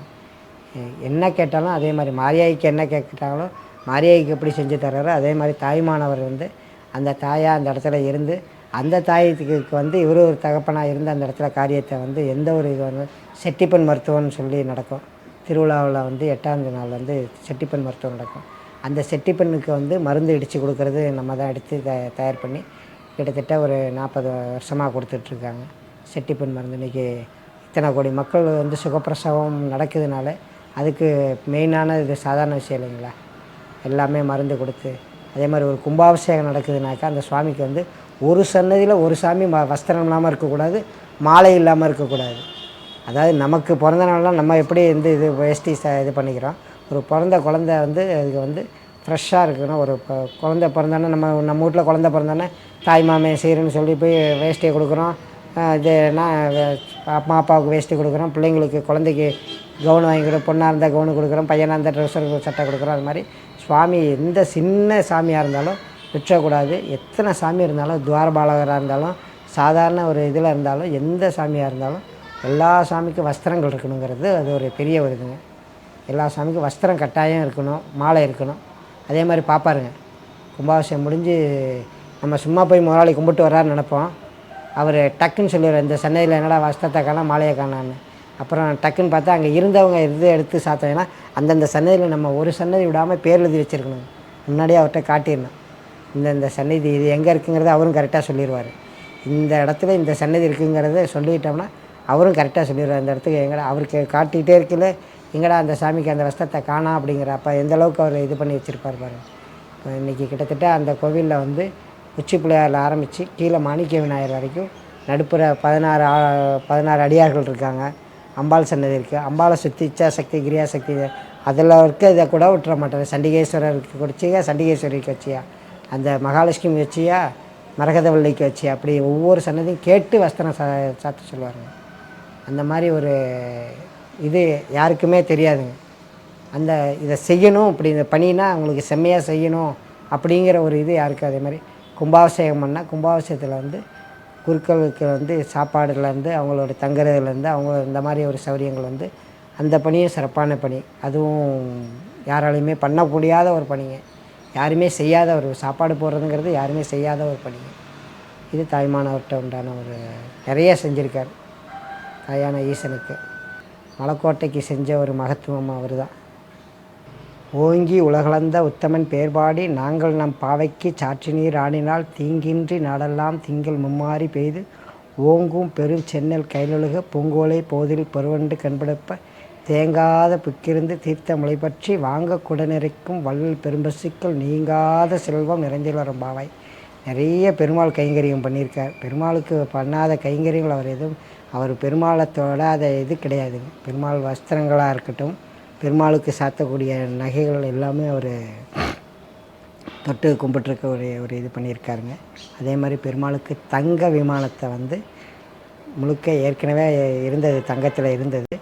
என்ன கேட்டாலும் அதே மாதிரி மாரியாய்க்கு என்ன கேட்டாங்களோ மாரியாய்க்கு எப்படி செஞ்சு தர்றாரோ அதே மாதிரி தாய்மானவர் வந்து அந்த தாயாக அந்த இடத்துல இருந்து அந்த தாயத்துக்கு வந்து இவர் ஒரு தகப்பனாக இருந்து அந்த இடத்துல காரியத்தை வந்து எந்த ஒரு இது வந்து செட்டிப்பெண் மருத்துவம்னு சொல்லி நடக்கும். திருவிழாவில் வந்து 8ஆம் நாள் வந்து செட்டிப்பெண் மருத்துவம் நடக்கும். அந்த செட்டிப்பெண்ணுக்கு வந்து மருந்து இடித்து கொடுக்கறது நம்ம தான் எடுத்து தயார் பண்ணி கிட்டத்தட்ட ஒரு 40 வருஷமாக கொடுத்துட்ருக்காங்க செட்டிப்பெண் மருந்து. இன்றைக்கி இத்தனை கோடி மக்கள் வந்து சுகப்பிரசவம் நடக்குதுனால அதுக்கு மெயினான இது சாதாரண விஷயம் இல்லைங்களா. எல்லாமே மருந்து கொடுத்து அதே மாதிரி ஒரு கும்பாபிஷேகம் நடக்குதுனாக்கா அந்த சுவாமிக்கு வந்து ஒரு சன்னதியில் ஒரு சாமி வஸ்திரம் இல்லாமல் இருக்கக்கூடாது, மாலை இல்லாமல் இருக்கக்கூடாது. அதாவது நமக்கு பிறந்த நாள்லாம் நம்ம எப்படி இது வேஷ்டி இது பண்ணிக்கிறோம். ஒரு பிறந்த குழந்தை வந்து அதுக்கு வந்து ஃப்ரெஷ்ஷாக இருக்கணும். ஒரு குழந்தை பிறந்தானே நம்ம வீட்டில் குழந்தை பிறந்தானே தாய் மாமே செய்கிறேன்னு சொல்லி போய் வேஷ்டியை கொடுக்குறோம். இதுனா அம்மா அப்பாவுக்கு வேஷ்டி கொடுக்குறோம், பிள்ளைங்களுக்கு குழந்தைக்கு கவுன் வாங்கிக்கிறோம், பொண்ணாக இருந்தால் கவுனு கொடுக்குறோம், பையனாக இருந்தால் ட்ரெஸ்ஸர் சட்டை கொடுக்குறோம். அது மாதிரி சுவாமி எந்த சின்ன சாமியாக இருந்தாலும் விட்டுறக்கூடாது. எத்தனை சாமி இருந்தாலும் துவாரபாலகராக இருந்தாலும் சாதாரண ஒரு இதில் இருந்தாலும் எந்த சாமியாக இருந்தாலும் எல்லா சாமிக்கும் வஸ்திரங்கள் இருக்கணுங்கிறது அது ஒரு பெரிய ஒரு இதுங்க. எல்லா சாமிக்கும் வஸ்திரம் கட்டாயம் இருக்கணும், மாலை இருக்கணும். அதே மாதிரி பார்ப்பாருங்க, கும்பாபிஷேகம் முடிஞ்சு நம்ம சும்மா போய் முதலாளி கும்பிட்டு வர்றாருன்னு நினைப்போம். அவர் டக்குன்னு சொல்லிடுவார், இந்த சென்னையில் என்னடா வஸ்திரத்தை காணா மாலையை காணான்னு. அப்புறம் டக்குன்னு பார்த்தா அங்கே இருந்தவங்க எடுத்து சாத்தோம். ஏன்னா அந்தந்த சன்னதியில் நம்ம ஒரு சன்னதி விடாமல் பேர் எழுதி வச்சுருக்கணும். முன்னாடியே அவர்கிட்ட காட்டிடணும், இந்த சன்னதி இது எங்கே இருக்குங்கிறத அவரும் கரெக்டாக சொல்லிடுவார். இந்த இடத்துல இந்த சன்னதி இருக்குங்கிறத சொல்லிட்டோம்னா அவரும் கரெக்டாக சொல்லிடுவார். இந்த இடத்துக்கு எங்கடா அவருக்கு காட்டிகிட்டே இருக்கல, எங்கடா அந்த சாமிக்கு அந்த வஸ்திரத்தை காணா அப்படிங்கிற. அப்போ எந்தளவுக்கு அவர் இது பண்ணி வச்சுருப்பார் பாருங்கள். இப்போ இன்றைக்கி கிட்டத்தட்ட அந்த கோவிலில் வந்து உச்சி பிள்ளையாரில் ஆரம்பித்து கீழே மாணிக்க விநாயகர் வரைக்கும் நடுப்புற 16 அடியார்கள் இருக்காங்க. அம்பாள் சன்னதி இருக்குது. அம்பாளை சுற்றி இச்சாசக்தி, கிரியாசக்தி, அதில் இருக்க இதை கூட விட்டுற மாட்டார். சண்டிகேஸ்வரருக்கு வச்சியா, சண்டிகேஸ்வரிக்கு வச்சியா, அந்த மகாலட்சுமி வச்சியா, மரகதவள்ளிக்கு வச்சியா, அப்படி ஒவ்வொரு சன்னதியும் கேட்டு வஸ்திரம் சாத்த சொல்லுவாருங்க. அந்த மாதிரி ஒரு இது யாருக்குமே தெரியாதுங்க. அந்த இதை செய்யணும், இப்படி இந்த பணினா அவங்களுக்கு செம்மையாக செய்யணும் அப்படிங்கிற ஒரு இது யாருக்கு. அதே மாதிரி கும்பாபிஷேகம் பண்ணால் கும்பாபிஷேகத்தில் குருக்களுக்கு சாப்பாடுலேருந்து அவங்களோட தங்குறதுலேருந்து அவங்க இந்த மாதிரி ஒரு சௌகரியங்கள் அந்த பணியும் சிறப்பான பணி. அதுவும் யாராலையுமே பண்ண முடியாத ஒரு பணிங்க. யாருமே செய்யாத ஒரு சாப்பாடு போடுறதுங்கிறது யாருமே செய்யாத ஒரு பணிங்க. இது தாய்மானவர்கிட்ட உண்டான ஒரு நிறைய செஞ்சுருக்கார். தாயான ஈசனுக்கு மலைக்கோட்டைக்கு செஞ்ச ஒரு மகத்துவம் அவர் தான். ஓங்கி உலகளந்த உத்தமன் பேர்பாடி நாங்கள் நம் பாவைக்கு சாற்று நீர் ஆடினால் தீங்கின்றி நாடெல்லாம் திங்கள் மும்மாறி பெய்து ஓங்கும் பெருஞ்சென்னல் கைலொழுக பூங்கோலை போதில் பருவண்டு கண்பிடப்ப தேங்காத புக்கிருந்து தீர்த்த முளை பற்றி வாங்க குடநிறைக்கும் வள்ளல் பெரும்பசுக்கள் நீங்காத செல்வம் நிறைஞ்சல் வரும் பாவாய். நிறைய பெருமாள் கைங்கரியம் பண்ணியிருக்கார். பெருமாளுக்கு பண்ணாத கைங்கரியங்கள் அவர் பெருமாளை தொடாத இது கிடையாதுங்க. பெருமாள் வஸ்திரங்களாக இருக்கட்டும், பெருமாளுக்கு சாத்தக்கூடிய நகைகள் எல்லாமே அவர் தொட்டு கும்பிட்டுருக்க ஒரு இது பண்ணியிருக்காருங்க. அதே மாதிரி பெருமாளுக்கு தங்க விமானத்தை முழுக்க ஏற்கனவே இருந்தது, தங்கத்தில் இருந்தது.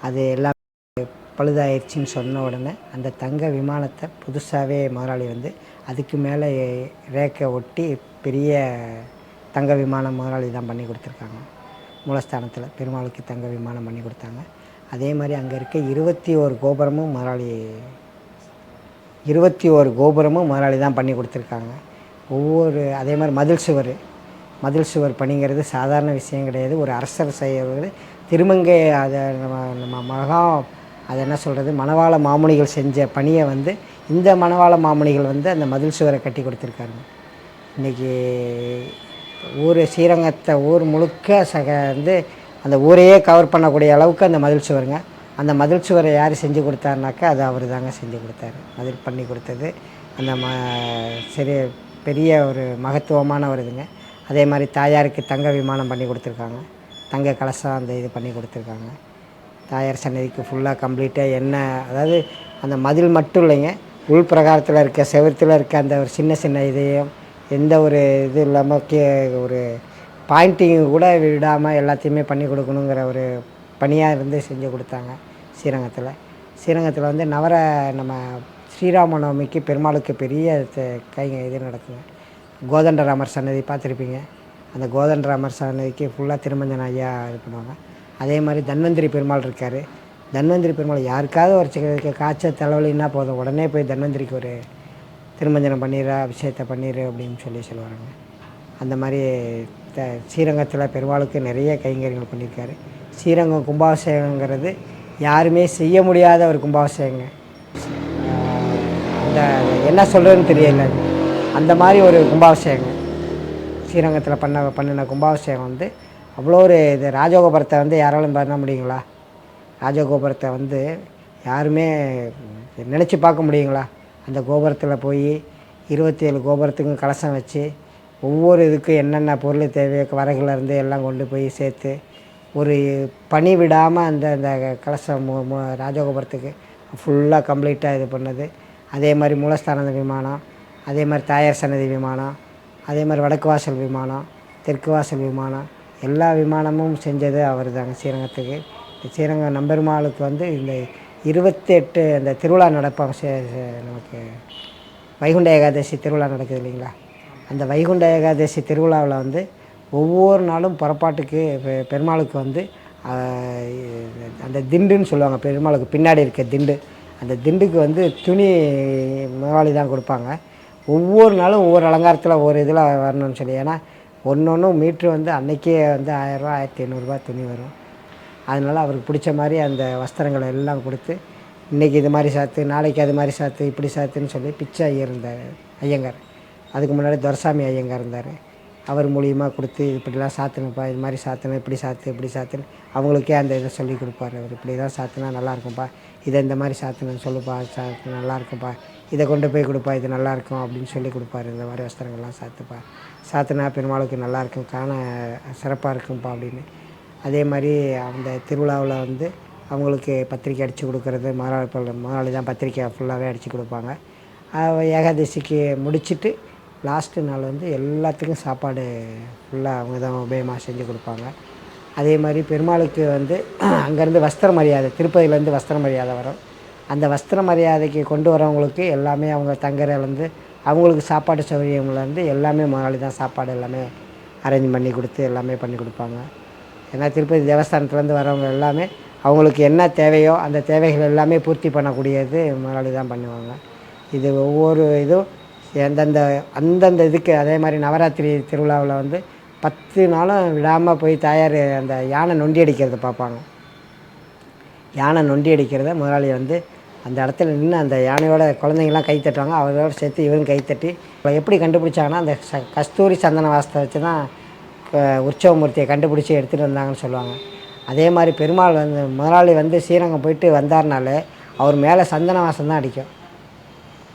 அது எல்லாம் பழுதாயிடுச்சின்னு சொன்ன உடனே அந்த தங்க விமானத்தை புதுசாகவே முதலாளி அதுக்கு மேலே ரேக்கை ஒட்டி பெரிய தங்க விமானம் முதலாளி தான் பண்ணி கொடுத்துருக்காங்க. மூலஸ்தானத்தில் பெருமாளுக்கு தங்க விமானம் பண்ணி கொடுத்தாங்க. அதே மாதிரி அங்கே இருக்க 21 கோபுரமும் முதலாளி தான் பண்ணி கொடுத்துருக்காங்க. அதே மாதிரி மதில் சுவர் பணிங்கிறது சாதாரண விஷயம் கிடையாது. ஒரு அரசர் செய்கிறது திருமங்கை அதை நம்ம அதை என்ன சொல்கிறது, மணவாள மாமுனிகள் செஞ்ச பணியை இந்த மணவாள மாமுனிகள் அந்த மதில் சுவரை கட்டி கொடுத்துருக்காருங்க. இன்றைக்கி ஸ்ரீரங்கத்தை ஊர் முழுக்க அந்த ஊரையே கவர் பண்ணக்கூடிய அளவுக்கு அந்த மதில் சுவருங்க. அந்த மதில் சுவரை யார் செஞ்சு கொடுத்தாருனாக்கா அது அவர் தாங்க செஞ்சு கொடுத்தாரு. மதில் பண்ணி கொடுத்தது அந்த சரி பெரிய ஒரு மகத்துவமான ஒரு இதுங்க. அதே மாதிரி தாயாருக்கு தங்க விமானம் பண்ணி கொடுத்துருக்காங்க. தங்க கலசம் அந்த இது பண்ணி கொடுத்துருக்காங்க. தாயார் சன்னதிக்கு ஃபுல்லாக கம்ப்ளீட்டாக அதாவது அந்த மதில் மட்டும் இல்லைங்க, உள் பிரகாரத்தில் இருக்க செவத்தில் இருக்க அந்த ஒரு சின்ன இதையும் எந்த ஒரு இது இல்லாமல் ஒரு பாயிண்டிங் கூட விடாமல் எல்லாத்தையுமே பண்ணி கொடுக்கணுங்கிற ஒரு பணியாக செஞ்சு கொடுத்தாங்க. ஸ்ரீரங்கத்தில் நம்ம ஸ்ரீராம நவமிக்கு பெருமாளுக்கு பெரிய இது நடக்குங்க. கோதண்டராமர் சன்னதி பார்த்துருப்பீங்க. அந்த கோதண்டராமர் சன்னதிக்கு ஃபுல்லாக திருமஞ்சன ஐயா இது பண்ணுவாங்க. அதே மாதிரி தன்வந்திரி பெருமாள் இருக்கார். தன்வந்திரி பெருமாள் யாருக்காவது ஒரு காய்ச்சல் தலைவலின்னா போதும், உடனே போய் தன்வந்திரிக்கு ஒரு திருமஞ்சனம் பண்ணிடுறா, அபிஷேகத்தை பண்ணிடு அப்படின்னு சொல்லுவாங்க. அந்த மாதிரி ஸ்ரீரங்கத்தில் பெருமாளுக்கு நிறைய கைங்கரியங்கள் பண்ணியிருக்காரு. ஸ்ரீரங்கம் கும்பாபிஷேகங்கிறது யாருமே செய்ய முடியாத ஒரு கும்பாபிஷேகங்க. அந்த என்ன சொல்கிறதுன்னு தெரியல, அந்த மாதிரி ஒரு கும்பாபிஷேகம் ஸ்ரீரங்கத்தில் பண்ணின கும்பாபிஷேகம் அவ்வளோ ஒரு இது. ராஜகோபுரத்தை யாராலும் பண்ண முடியுங்களா? ராஜகோபுரத்தை யாருமே நினச்சி பார்க்க முடியுங்களா? அந்த கோபுரத்தில் போய் 27 கோபுரத்துக்கும் கலசம் வச்சு ஒவ்வொரு இதுக்கும் என்னென்ன பொருள் தேவையோ வரகுலேருந்து எல்லாம் கொண்டு போய் சேர்த்து ஒரு பனி விடாமல் அந்த கலசம் ராஜகோபுரத்துக்கு ஃபுல்லாக கம்ப்ளீட்டாக இது பண்ணது. அதே மாதிரி மூலஸ்தான விமானம், அதே மாதிரி தாயார் சன்னதி விமானம், அதே மாதிரி வடக்கு வாசல் விமானம், தெற்கு வாசல் விமானம், எல்லா விமானமும் செஞ்சது அவர் தாங்க ஸ்ரீரங்கத்துக்கு. ஸ்ரீரங்கம் நம்பெருமாளுக்கு இந்த 28 அந்த திருவிழா நடப்பாங்க. நமக்கு வைகுண்ட ஏகாதசி திருவிழா நடக்குது இல்லைங்களா? அந்த வைகுண்ட ஏகாதசி திருவிழாவில் ஒவ்வொரு நாளும் புறப்பாட்டுக்கு பெருமாளுக்கு அந்த திண்டுன்னு சொல்லுவாங்க. பெருமாளுக்கு பின்னாடி இருக்க திண்டு, அந்த திண்டுக்கு துணி முதலாளி தான் கொடுப்பாங்க. ஒவ்வொரு நாளும் ஒவ்வொரு அலங்காரத்தில் ஒவ்வொரு இதில் வரணும்னு சொல்லி. ஏன்னா ஒன்று மீட்ரு அன்றைக்கே 1000 1500 துணி வரும். அதனால் அவருக்கு பிடிச்ச மாதிரி அந்த வஸ்திரங்களை எல்லாம் கொடுத்து இன்றைக்கி இது மாதிரி சாத்து, நாளைக்கு அது மாதிரி சாத்து, இப்படி சாத்துன்னு சொல்லி பிச்சை ஐயங்கார். அதுக்கு முன்னாடி துரசாமி ஐயங்கார் இருந்தார். அவர் மூலியமாக கொடுத்து இப்படிலாம் சாத்தணுப்பா, இது மாதிரி சாத்தணும், இப்படி சாத்து, இப்படி சாத்துன்னு அவங்களுக்கே அந்த இதை சொல்லி கொடுப்பார். அவர் இப்படி தான் சாத்துனா நல்லாயிருக்கும்ப்பா, இதை இந்த மாதிரி சாத்தணும்னு சொல்லுப்பா, சாத்து நல்லாயிருக்கும்ப்பா, இதை கொண்டு போய் கொடுப்பா, இது நல்லாயிருக்கும் அப்படின்னு சொல்லி கொடுப்பாரு. இந்த மாதிரி வஸ்திரங்கள்லாம் சாத்துனா பெருமாளுக்கு நல்லாயிருக்கும், காண சிறப்பாக இருக்கும்ப்பா அப்படின்னு. அதே மாதிரி அந்த திருவிழாவில் அவங்களுக்கு பத்திரிக்கை அடித்து கொடுக்குறது முதலாளி தான் பத்திரிக்கை ஃபுல்லாகவே அடித்து கொடுப்பாங்க. ஏகாதசிக்கு முடிச்சுட்டு லாஸ்ட்டு நாள் வந்து எல்லாத்துக்கும் சாப்பாடு ஃபுல்லாக அவங்க தான் உபயமாக செஞ்சு கொடுப்பாங்க. அதே மாதிரி பெருமாளுக்கு வந்து அங்கேருந்து வஸ்திர மரியாதை, திருப்பதியிலேருந்து வஸ்திர மரியாதை வரும். அந்த வஸ்திர மரியாதைக்கு கொண்டு வரவங்களுக்கு எல்லாமே அவங்க தங்குறதுலேருந்து அவங்களுக்கு சாப்பாடு சௌகரியங்கள்லேருந்து எல்லாமே முதலாளி தான் சாப்பாடு எல்லாமே அரேஞ்ச் பண்ணி கொடுத்து எல்லாமே பண்ணி கொடுப்பாங்க. ஏன்னா திருப்பதி தேவஸ்தானத்துலேருந்து வரவங்க எல்லாமே அவங்களுக்கு என்ன தேவையோ அந்த தேவைகள் எல்லாமே பூர்த்தி பண்ணக்கூடியது முதலாளி தான் பண்ணுவாங்க. இது ஒவ்வொரு இதுவும் அந்தந்த இதுக்கு அதே மாதிரி நவராத்திரி திருவிழாவில் வந்து 10 நாளும் விடாமல் போய் தாயார் அந்த யானை நொண்டி அடிக்கிறத பார்ப்பாங்க. யானை நொண்டி அடிக்கிறத முதலாளி வந்து அந்த இடத்துல நின்று அந்த யானையோட குழந்தைங்களாம் கை தட்டுவாங்க. அவரோட சேர்த்து இவரும் கைத்தட்டி எப்படி கண்டுபிடிச்சாங்கன்னா அந்த கஸ்தூரி சந்தன வாசத்தை வச்சு தான் உற்சவமூர்த்தியை கண்டுபிடிச்சி எடுத்துகிட்டு வந்தாங்கன்னு சொல்லுவாங்க. அதே மாதிரி பெருமாள் வந்து முதலாளி வந்து ஸ்ரீரங்கம் போயிட்டு வந்தார்னாலே அவர் மேலே சந்தன வாசம் தான் அடிக்கும்.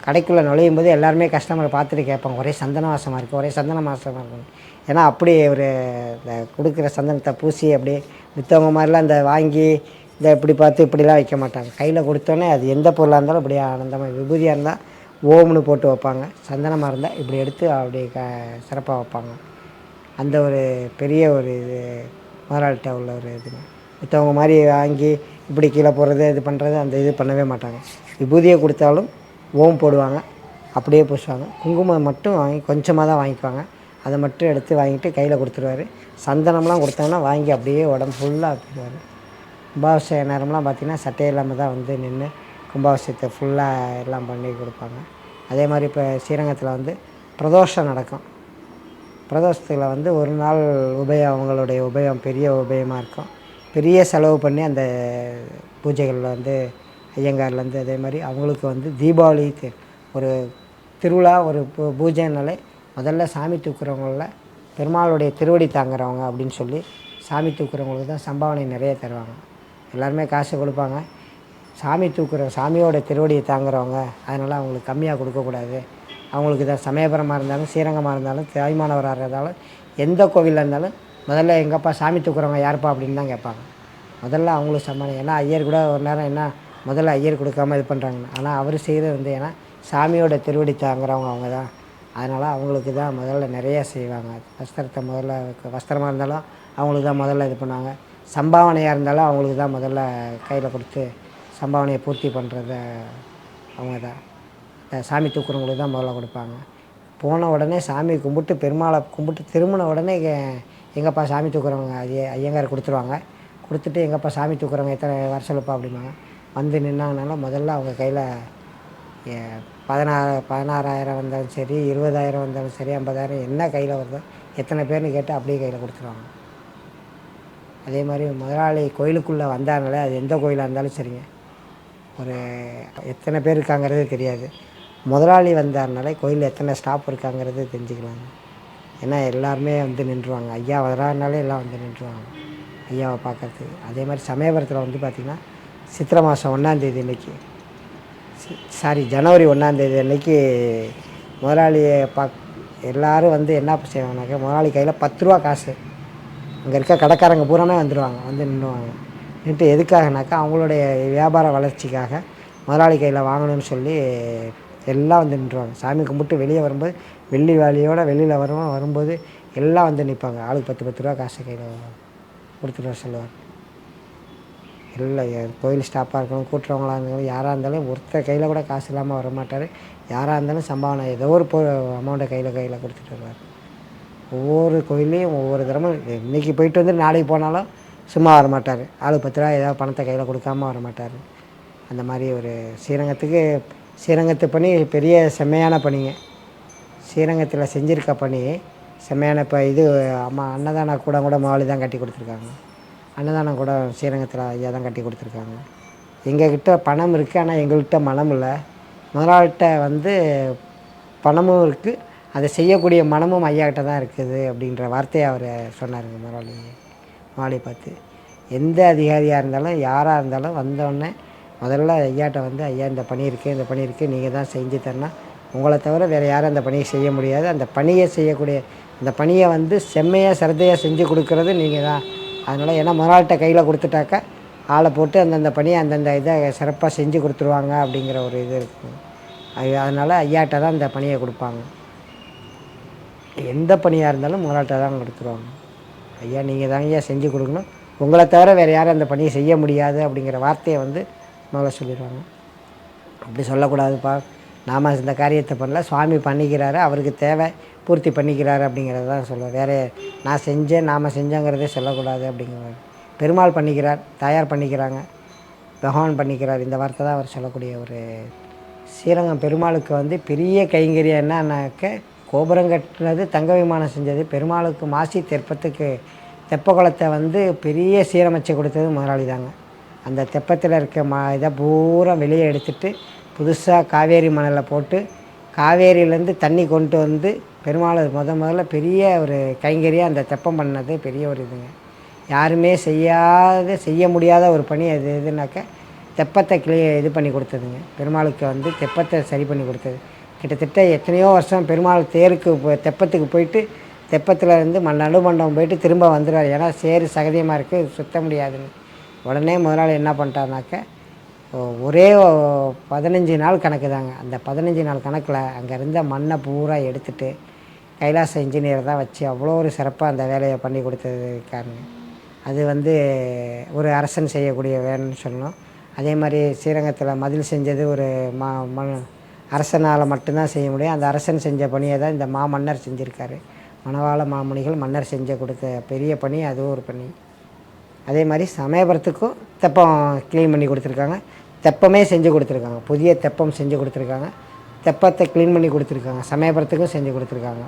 கடைக்குள்ளே நுழையும் போது எல்லாருமே கஸ்டமரை பார்த்துட்டு கேட்பாங்க, ஒரே சந்தன வாசமாக இருக்குது, ஒரே சந்தன வாசமாக இருக்கும். ஏன்னா அப்படி ஒரு இந்த கொடுக்குற சந்தனத்தை பூசி அப்படியே மித்தவங்க மாதிரிலாம் இந்த வாங்கி இந்த இப்படி பார்த்து இப்படிலாம் வைக்க மாட்டாங்க. கையில் கொடுத்தோன்னே அது எந்த பொருளாக இருந்தாலும் அப்படியே ஆனந்தமாக, விபூதியாக இருந்தால் ஓம்னு போட்டு வைப்பாங்க, சந்தனமாக இருந்தால் இப்படி எடுத்து அப்படியே சிறப்பாக வைப்பாங்க. அந்த ஒரு பெரிய ஒரு இது முதலாளிட்ட உள்ள ஒரு இதுங்க. மித்தவங்க மாதிரி வாங்கி இப்படி கீழே போடுறது இது பண்ணுறது அந்த இது பண்ணவே மாட்டாங்க. விபூதியை கொடுத்தாலும் ஓம் போடுவாங்க, அப்படியே பூசுவாங்க. குங்குமம் மட்டும் வாங்கி கொஞ்சமாக தான் வாங்கிக்குவாங்க. அதை மட்டும் எடுத்து வாங்கிட்டு கையில் கொடுத்துருவாரு. சந்தனம்லாம் கொடுத்தாங்கன்னா வாங்கி அப்படியே உடம்பு ஃபுல்லாக ஆக்கிடுவார். கும்பாபிஷேக நேரம்லாம் பார்த்திங்கன்னா சட்டை இல்லாமல் தான் வந்து நின்று கும்பாபிஷேகத்தை ஃபுல்லாக எல்லாம் பண்ணி கொடுப்பாங்க. அதே மாதிரி இப்போ ஸ்ரீரங்கத்தில் வந்து பிரதோஷம் நடக்கும். பிரதோஷத்தில் வந்து ஒரு நாள் உபயம், அவங்களுடைய உபயம் பெரிய உபயமாக இருக்கும். பெரிய செலவு பண்ணி அந்த பூஜைகளில் வந்து ஐயங்கார்லேருந்து அதே மாதிரி அவங்களுக்கு வந்து தீபாவளி ஒரு திருவிழா ஒரு பூஜைனாலே முதல்ல சாமி தூக்குறவங்கள பெருமாளுடைய திருவடி தாங்குறவங்க அப்படின்னு சொல்லி சாமி தூக்குறவங்களுக்கு தான் சம்பாவனை நிறைய தருவாங்க. எல்லாருமே காசு கொடுப்பாங்க. சாமியோட திருவடியை தாங்குறவங்க அதனால் அவங்களுக்கு கம்மியாக கொடுக்கக்கூடாது. அவங்களுக்கு தான் சமயபுரமாக இருந்தாலும் ஸ்ரீரங்கமாக இருந்தாலும் தாய்மானவராக இருந்தாலும் எந்த கோவிலில் இருந்தாலும் முதல்ல எங்கப்பா சாமி தூக்குறவங்க யாருப்பா அப்படின்னு தான் கேட்பாங்க. முதல்ல அவங்களுக்கு சம்மானம். ஏன்னா ஐயர் கூட ஒரு நேரம் என்ன முதல்ல ஐயர் கொடுக்காமல் இது பண்ணுறாங்க. ஆனால் அவர் செய்கிறது வந்து ஏன்னா சாமியோட திருவடி தாங்குறவங்க அவங்க தான். அதனால் அவங்களுக்கு தான் முதல்ல நிறைய செய்வாங்க. வஸ்திரமாக இருந்தாலும் அவங்களுக்கு தான் முதல்ல இது பண்ணுவாங்க. சம்பாவனையாக இருந்தாலும் அவங்களுக்கு தான் முதல்ல கையில் கொடுத்து சம்பாவனையை பூர்த்தி பண்ணுறத அவங்க தான். சாமி தூக்குறவங்களுக்கு தான் முதல்ல கொடுப்பாங்க. போன உடனே சாமி கும்பிட்டு பெருமாளை கும்பிட்டு திரும்பின உடனே எங்கப்பா சாமி தூக்குறவங்க ஐயங்கார் கொடுத்துருவாங்க. கொடுத்துட்டு எங்கப்பா சாமி தூக்குறவங்க எத்தனை வருஷம்ப்பா அப்படிம்பாங்க. வந்து நின்னாங்கனால முதல்ல அவங்க கையில் 16,000 வந்தாலும் சரி, 20,000 வந்தாலும் சரி, 50,000 என்ன கையில் வருதோ எத்தனை பேர்னு கேட்டு அப்படியே கையில் கொடுத்துருவாங்க. அதே மாதிரி முதலாளி கோயிலுக்குள்ளே வந்தாங்கனாலே அது எந்த கோயிலாக இருந்தாலும் சரிங்க, ஒரு எத்தனை பேர் இருக்காங்கிறது தெரியாது. முதலாளி வந்தாருனாலே கோயிலில் எத்தனை ஸ்டாஃப் இருக்காங்கிறது தெரிஞ்சுக்கலாங்க. ஏன்னா எல்லாருமே வந்து நின்றுவாங்க. ஐயா வரானாலே எல்லாம் வந்து நின்றுவாங்க ஐயாவை பார்க்கறதுக்கு. அதே மாதிரி சமயபுரத்தில் வந்து பார்த்திங்கன்னா சித்திரை மாதம் 1ஆம் தேதி அன்றைக்கி ஜனவரி 1ஆம் தேதி அன்றைக்கி முதலாளியை எல்லோரும் வந்து என்ன செய்வாங்கனாக்கா முதலாளி கையில் 10 ரூபா காசு அங்கே இருக்க கடைக்காரங்க பூராமே வந்துடுவாங்க, வந்து நின்றுவாங்க. நின்று எதுக்காகனாக்கா அவங்களுடைய வியாபார வளர்ச்சிக்காக முதலாளி கையில் வாங்கணும்னு சொல்லி எல்லாம் வந்து நின்றுவாங்க. சாமி கும்பிட்டு வெளியே வரும்போது வெள்ளி வேலையோடு வெளியில் வரும்போது எல்லாம் வந்து நிற்பாங்க. ஆளுக்கு 10 ரூபா காசு கையில் கொடுத்துட்டு வர சொல்லுவார். இல்லை கோயில் ஸ்டாஃபாக இருக்கணும், கூட்டுறவங்களாக இருந்தாலும் யாராக இருந்தாலும் ஒருத்தர் கையில் கூட காசு இல்லாமல் வரமாட்டார். யாராக இருந்தாலும் சம்பாவனை ஏதோ ஒரு அமௌண்ட்டை கையில் கொடுத்துட்டு வருவார். ஒவ்வொரு கோயிலையும் ஒவ்வொரு தரமும் இன்றைக்கி போயிட்டு வந்து நாளைக்கு போனாலும் சும்மா வரமாட்டார். ஆளுக்கு 10 ரூபா ஏதாவது பணத்தை கையில் கொடுக்காமல் வரமாட்டார். அந்த மாதிரி ஒரு ஸ்ரீரங்கத்து பணி பெரிய செம்மையான பணிங்க. ஸ்ரீரங்கத்தில் செஞ்சுருக்க பணி செம்மையான. இப்போ இது அன்னதான கூட மாவளி தான் கட்டி கொடுத்துருக்காங்க. அன்னதானம் கூட ஸ்ரீரங்கத்தில் ஐயா தான் கட்டி கொடுத்துருக்காங்க. எங்கள்கிட்ட பணம் இருக்குது, ஆனால் எங்கள்கிட்ட மனம் இல்லை. முதலாளிகிட்ட வந்து பணமும் இருக்குது, அதை செய்யக்கூடிய மனமும் ஐயாக்கிட்ட தான் இருக்குது அப்படின்ற வார்த்தையை அவர் சொன்னாருங்க. முதலாளி பார்த்து எந்த அதிகாரியாக இருந்தாலும் யாராக இருந்தாலும் வந்தோடனே முதல்ல ஐயாட்ட வந்து ஐயா இந்த பணி இருக்குது நீங்கள் தான் செஞ்சு தரணும், உங்களை தவிர வேறு யாரும் அந்த பணியை செய்ய முடியாது, அந்த பணியை செய்யக்கூடிய அந்த பணியை வந்து செம்மையாக சிரத்தையாக செஞ்சு கொடுக்குறது நீங்கள் தான். அதனால் ஏன்னா முதலாளிகிட்ட கையில் கொடுத்துட்டாக்கா ஆளை போட்டு அந்தந்த பணியை அந்தந்த இதை சிறப்பாக செஞ்சு கொடுத்துருவாங்க அப்படிங்கிற ஒரு இது இருக்கும். அதனால் ஐயாட்ட தான் இந்த பணியை கொடுப்பாங்க. எந்த பணியாக இருந்தாலும் முதலாளிட்ட தான் கொடுத்துருவாங்க. ஐயா நீங்கள் தாங்க ஐயா செஞ்சு கொடுக்கணும், உங்களை தவிர வேறு யாரும் அந்த பணியை செய்ய முடியாது அப்படிங்கிற வார்த்தையை வந்து முதல்ல சொல்லிடுவாங்க. அப்படி சொல்லக்கூடாதுப்பா, நாம் இந்த காரியத்தை பண்ணல, சுவாமி பண்ணிக்கிறாரு, அவருக்கு தேவை பூர்த்தி பண்ணிக்கிறாரு அப்படிங்கிறத தான் சொல்லுவேன். வேறு நான் செஞ்சேன் நாம் செஞ்சோங்கிறதே சொல்லக்கூடாது அப்படிங்கிறார். பெருமாள் பண்ணிக்கிறார், தாயார் பண்ணிக்கிறாங்க, பகவான் பண்ணிக்கிறார், இந்த வார்த்தை தான் அவர் சொல்லக்கூடிய ஒரு. ஸ்ரீரங்கம் பெருமாளுக்கு வந்து பெரிய கைங்கரியம் என்னன்னாக்க, கோபுரம் கட்டினது, தங்க விமானம் செஞ்சது, பெருமாளுக்கு மாசி தெப்பத்துக்கு தெப்பக்குளத்தை வந்து பெரிய சீரமைச்சு கொடுத்தது முதலாளி தாங்க. அந்த தெப்பத்தில் இருக்க இதை பூரா வெளியே எடுத்துகிட்டு புதுசாக காவேரி மணலை போட்டு காவேரியிலேருந்து தண்ணி கொண்டு வந்து பெருமாள் முதல்ல பெரிய ஒரு கைங்கரியாக அந்த தெப்பம் பண்ணது பெரிய ஒரு இதுங்க. யாருமே செய்ய முடியாத ஒரு பணி அது எதுனாக்க தெப்பத்தை இது பண்ணி கொடுத்ததுங்க. பெருமாளுக்கு வந்து தெப்பத்தை சரி பண்ணி கொடுத்தது. கிட்டத்தட்ட எத்தனையோ வருஷம் பெருமாள் தேருக்கு தெப்பத்துக்கு போயிட்டு தெப்பத்தில் இருந்து நடுமண்டபம் போயிட்டு திரும்ப வந்துடுவார். ஏன்னா சேறு சகதியமாக இருக்குது, சுத்த முடியாதுன்னு. உடனே முதலாளி என்ன பண்ணிட்டாருனாக்க, ஒரே 15 நாள் கணக்கு தாங்க. அந்த 15 நாள் கணக்கில் அங்கே இருந்த மண்ணை பூரா எடுத்துகிட்டு கைலாச இன்ஜினியர் தான் வச்சு அவ்வளோ ஒரு சிறப்பாக அந்த வேலையை பண்ணி கொடுத்ததுக்காருங்க. அது வந்து ஒரு அரசன் செய்யக்கூடிய வேலைன்னு சொல்லணும். அதே மாதிரி ஸ்ரீரங்கத்தில் மதில் செஞ்சது ஒரு அரசனால் மட்டும்தான் செய்ய முடியும். அந்த அரசன் செஞ்ச பணியை தான் இந்த மாமன்னர் செஞ்சுருக்காரு. மணவாள மாமுனிகள் மன்னர் செஞ்ச கொடுத்த பெரிய பணி அதுவும் ஒரு பணி. அதே மாதிரி சமயபுரத்துக்கும் தெப்பம் க்ளீன் பண்ணி கொடுத்துருக்காங்க, தெப்பமே செஞ்சு கொடுத்துருக்காங்க, புதிய தெப்பம் செஞ்சு கொடுத்துருக்காங்க, தெப்பத்தை க்ளீன் பண்ணி கொடுத்துருக்காங்க, சமயபுரத்துக்கும் செஞ்சு கொடுத்துருக்காங்க.